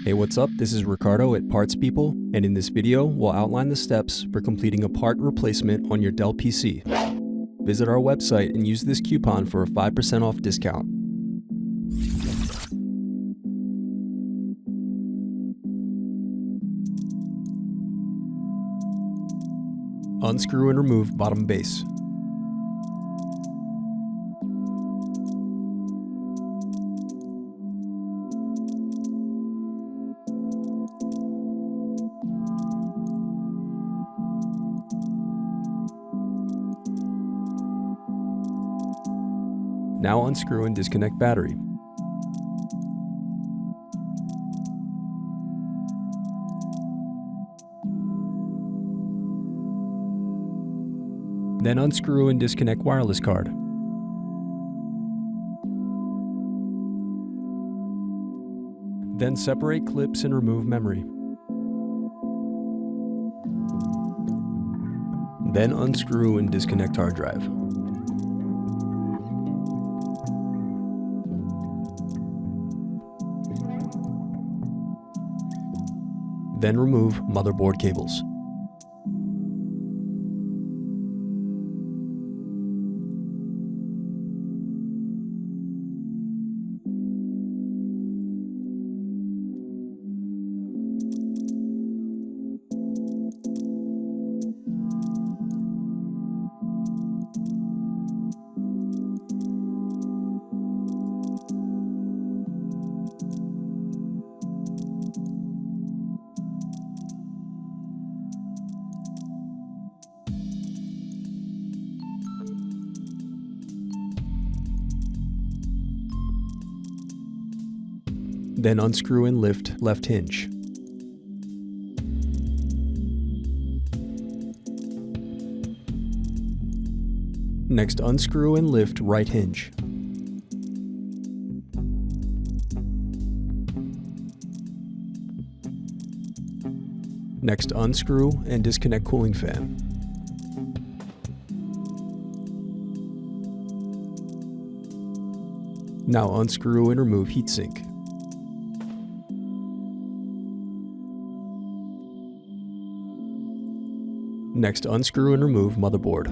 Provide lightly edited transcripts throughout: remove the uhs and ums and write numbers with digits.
Hey, what's up? This is Ricardo at Parts People, and in this video, we'll outline the steps for completing a part replacement on your Dell PC. Visit our website and use this coupon for a 5% off discount. Unscrew and remove bottom base. Now unscrew and disconnect battery. Then unscrew and disconnect wireless card. Then separate clips and remove memory. Then unscrew and disconnect hard drive. Then remove motherboard cables. Then unscrew and lift left hinge. Next, unscrew and lift right hinge. Next, unscrew and disconnect cooling fan. Now unscrew and remove heatsink. Next, unscrew and remove motherboard.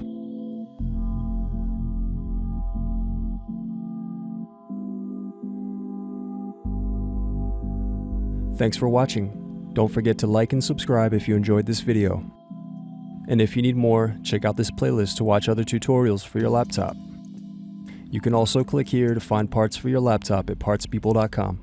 Thanks for watching. Don't forget to like and subscribe if you enjoyed this video. And if you need more, check out this playlist to watch other tutorials for your laptop. You can also click here to find parts for your laptop at partspeople.com.